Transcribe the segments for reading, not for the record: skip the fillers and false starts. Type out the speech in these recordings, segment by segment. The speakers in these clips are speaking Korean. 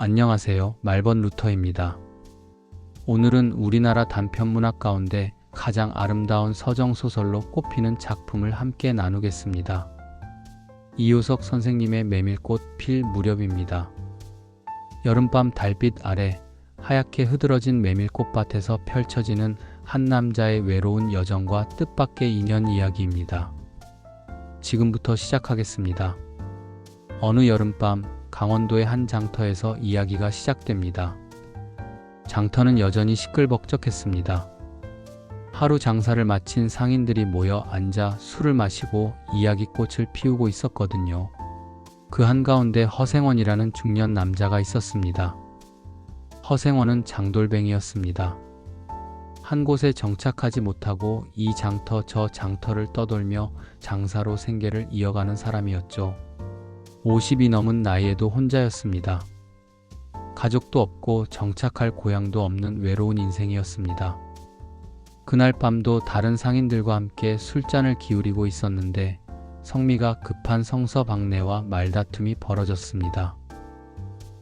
안녕하세요. 말번 루터입니다. 오늘은 우리나라 단편문학 가운데 가장 아름다운 서정소설로 꼽히는 작품을 함께 나누겠습니다. 이효석 선생님의 메밀꽃 필 무렵입니다. 여름밤 달빛 아래 하얗게 흐드러진 메밀꽃밭에서 펼쳐지는 한 남자의 외로운 여정과 뜻밖의 인연 이야기입니다. 지금부터 시작하겠습니다. 어느 여름밤 강원도의 한 장터에서 이야기가 시작됩니다. 장터는 여전히 시끌벅적했습니다. 하루 장사를 마친 상인들이 모여 앉아 술을 마시고 이야기꽃을 피우고 있었거든요. 그 한가운데 허생원이라는 중년 남자가 있었습니다. 허생원은 장돌뱅이였습니다. 한 곳에 정착하지 못하고 이 장터 저 장터를 떠돌며 장사로 생계를 이어가는 사람이었죠. 50이 넘은 나이에도 혼자였습니다. 가족도 없고 정착할 고향도 없는 외로운 인생이었습니다. 그날 밤도 다른 상인들과 함께 술잔을 기울이고 있었는데 성미가 급한 성서방내와 말다툼이 벌어졌습니다.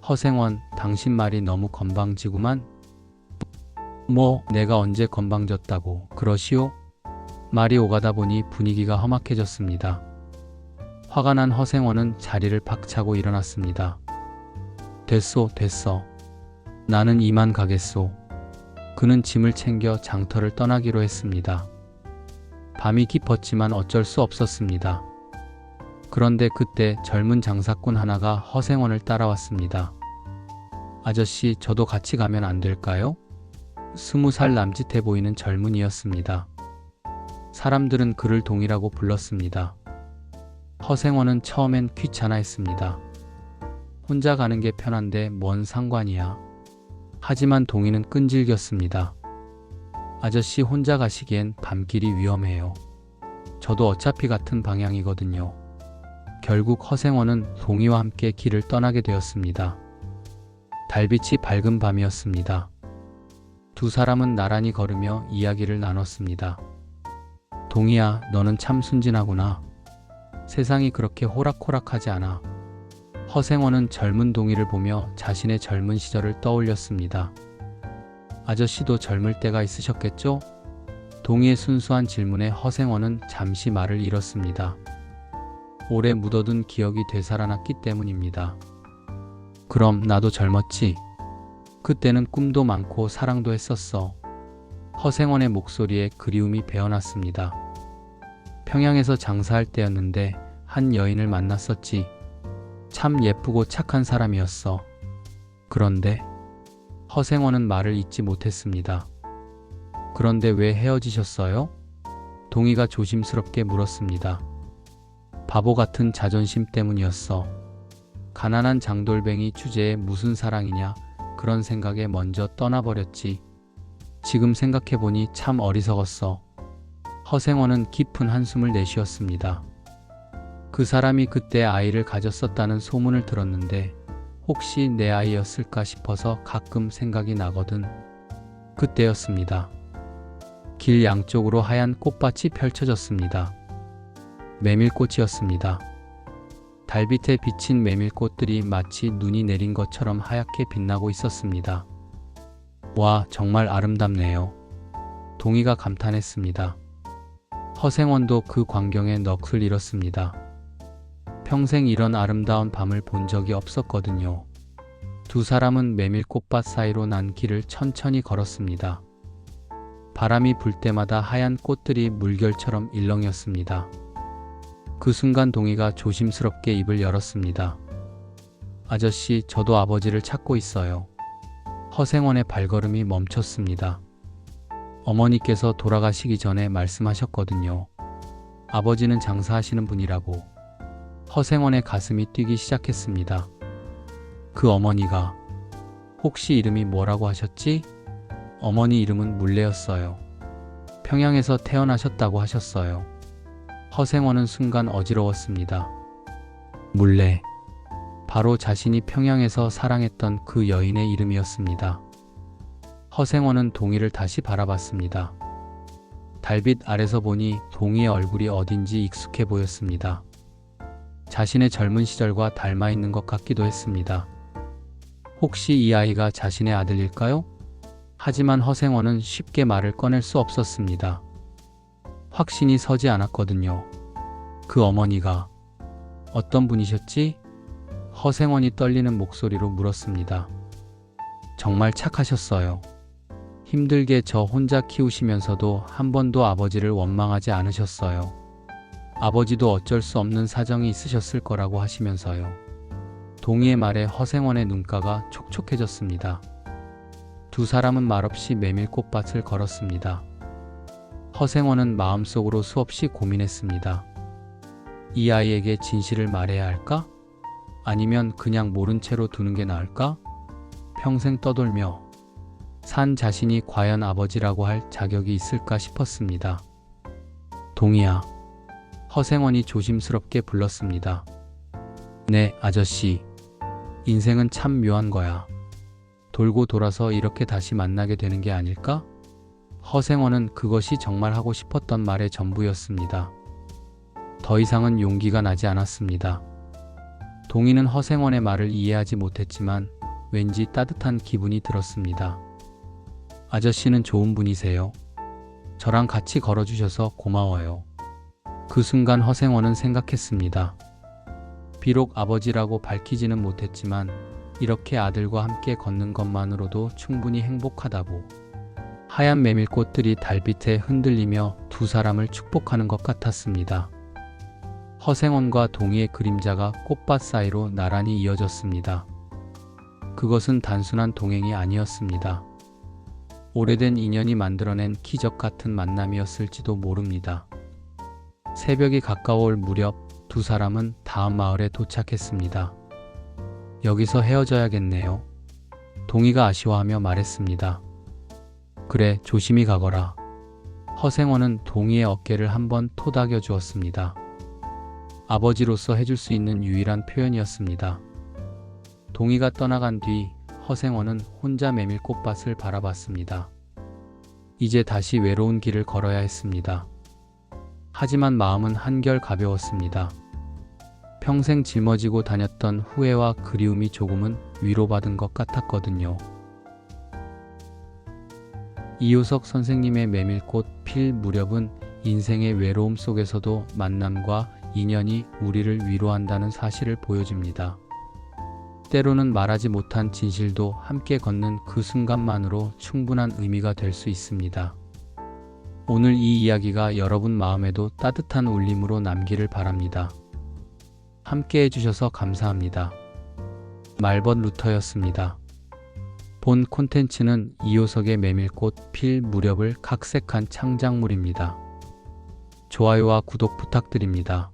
허생원, 당신 말이 너무 건방지구만. 뭐 내가 언제 건방졌다고 그러시오? 말이 오가다 보니 분위기가 험악해졌습니다. 화가 난 허생원은 자리를 박차고 일어났습니다. 됐소, 됐어. 나는 이만 가겠소. 그는 짐을 챙겨 장터를 떠나기로 했습니다. 밤이 깊었지만 어쩔 수 없었습니다. 그런데 그때 젊은 장사꾼 하나가 허생원을 따라왔습니다. 아저씨, 저도 같이 가면 안 될까요? 20살 남짓해 보이는 젊은이였습니다. 사람들은 그를 동이라고 불렀습니다. 허생원은 처음엔 귀찮아했습니다. 혼자 가는 게 편한데 뭔 상관이야. 하지만 동이는 끈질겼습니다. 아저씨, 혼자 가시기엔 밤길이 위험해요. 저도 어차피 같은 방향이거든요. 결국 허생원은 동이와 함께 길을 떠나게 되었습니다. 달빛이 밝은 밤이었습니다. 두 사람은 나란히 걸으며 이야기를 나눴습니다. 동이야, 너는 참 순진하구나. 세상이 그렇게 호락호락하지 않아. 허생원은 젊은 동이를 보며 자신의 젊은 시절을 떠올렸습니다. 아저씨도 젊을 때가 있으셨겠죠? 동이의 순수한 질문에 허생원은 잠시 말을 잃었습니다. 오래 묻어둔 기억이 되살아났기 때문입니다. 그럼 나도 젊었지. 그때는 꿈도 많고 사랑도 했었어. 허생원의 목소리에 그리움이 배어났습니다. 평양에서 장사할 때였는데 한 여인을 만났었지. 참 예쁘고 착한 사람이었어. 그런데 허생원은 말을 잇지 못했습니다. 그런데 왜 헤어지셨어요? 동이가 조심스럽게 물었습니다. 바보 같은 자존심 때문이었어. 가난한 장돌뱅이 주제에 무슨 사랑이냐, 그런 생각에 먼저 떠나버렸지. 지금 생각해보니 참 어리석었어. 허생원은 깊은 한숨을 내쉬었습니다. 그 사람이 그때 아이를 가졌었다는 소문을 들었는데 혹시 내 아이였을까 싶어서 가끔 생각이 나거든. 그때였습니다. 길 양쪽으로 하얀 꽃밭이 펼쳐졌습니다. 메밀꽃이었습니다. 달빛에 비친 메밀꽃들이 마치 눈이 내린 것처럼 하얗게 빛나고 있었습니다. 와, 정말 아름답네요. 동이가 감탄했습니다. 허생원도 그 광경에 넋을 잃었습니다. 평생 이런 아름다운 밤을 본 적이 없었거든요. 두 사람은 메밀꽃밭 사이로 난 길을 천천히 걸었습니다. 바람이 불 때마다 하얀 꽃들이 물결처럼 일렁였습니다. 그 순간 동이가 조심스럽게 입을 열었습니다. 아저씨, 저도 아버지를 찾고 있어요. 허생원의 발걸음이 멈췄습니다. 어머니께서 돌아가시기 전에 말씀하셨거든요. 아버지는 장사하시는 분이라고. 허생원의 가슴이 뛰기 시작했습니다. 그 어머니가 혹시 이름이 뭐라고 하셨지? 어머니 이름은 물레였어요. 평양에서 태어나셨다고 하셨어요. 허생원은 순간 어지러웠습니다. 물레. 바로 자신이 평양에서 사랑했던 그 여인의 이름이었습니다. 허생원은 동이를 다시 바라봤습니다. 달빛 아래서 보니 동이의 얼굴이 어딘지 익숙해 보였습니다. 자신의 젊은 시절과 닮아 있는 것 같기도 했습니다. 혹시 이 아이가 자신의 아들일까요? 하지만 허생원은 쉽게 말을 꺼낼 수 없었습니다. 확신이 서지 않았거든요. 그 어머니가 어떤 분이셨지? 허생원이 떨리는 목소리로 물었습니다. 정말 착하셨어요. 힘들게 저 혼자 키우시면서도 한 번도 아버지를 원망하지 않으셨어요. 아버지도 어쩔 수 없는 사정이 있으셨을 거라고 하시면서요. 동희의 말에 허생원의 눈가가 촉촉해졌습니다. 두 사람은 말없이 메밀꽃밭을 걸었습니다. 허생원은 마음속으로 수없이 고민했습니다. 이 아이에게 진실을 말해야 할까? 아니면 그냥 모른 채로 두는 게 나을까? 평생 떠돌며 산 자신이 과연 아버지라고 할 자격이 있을까 싶었습니다. 동희야. 허생원이 조심스럽게 불렀습니다. 네, 아저씨. 인생은 참 묘한 거야. 돌고 돌아서 이렇게 다시 만나게 되는 게 아닐까? 허생원은 그것이 정말 하고 싶었던 말의 전부였습니다. 더 이상은 용기가 나지 않았습니다. 동희는 허생원의 말을 이해하지 못했지만 왠지 따뜻한 기분이 들었습니다. 아저씨는 좋은 분이세요. 저랑 같이 걸어주셔서 고마워요. 그 순간 허생원은 생각했습니다. 비록 아버지라고 밝히지는 못했지만 이렇게 아들과 함께 걷는 것만으로도 충분히 행복하다고. 하얀 메밀꽃들이 달빛에 흔들리며 두 사람을 축복하는 것 같았습니다. 허생원과 동희의 그림자가 꽃밭 사이로 나란히 이어졌습니다. 그것은 단순한 동행이 아니었습니다. 오래된 인연이 만들어낸 기적 같은 만남이었을지도 모릅니다. 새벽이 가까워올 무렵 두 사람은 다음 마을에 도착했습니다. 여기서 헤어져야겠네요. 동희가 아쉬워하며 말했습니다. 그래, 조심히 가거라. 허생원은 동희의 어깨를 한번 토닥여 주었습니다. 아버지로서 해줄 수 있는 유일한 표현이었습니다. 동희가 떠나간 뒤 허생원은 혼자 메밀꽃밭을 바라봤습니다. 이제 다시 외로운 길을 걸어야 했습니다. 하지만 마음은 한결 가벼웠습니다. 평생 짊어지고 다녔던 후회와 그리움이 조금은 위로받은 것 같았거든요. 이효석 선생님의 메밀꽃 필 무렵은 인생의 외로움 속에서도 만남과 인연이 우리를 위로한다는 사실을 보여줍니다. 때로는 말하지 못한 진실도 함께 걷는 그 순간만으로 충분한 의미가 될 수 있습니다. 오늘 이 이야기가 여러분 마음에도 따뜻한 울림으로 남기를 바랍니다. 함께 해주셔서 감사합니다. 말벗 루터였습니다. 본 콘텐츠는 이효석의 메밀꽃 필 무렵을 각색한 창작물입니다. 좋아요와 구독 부탁드립니다.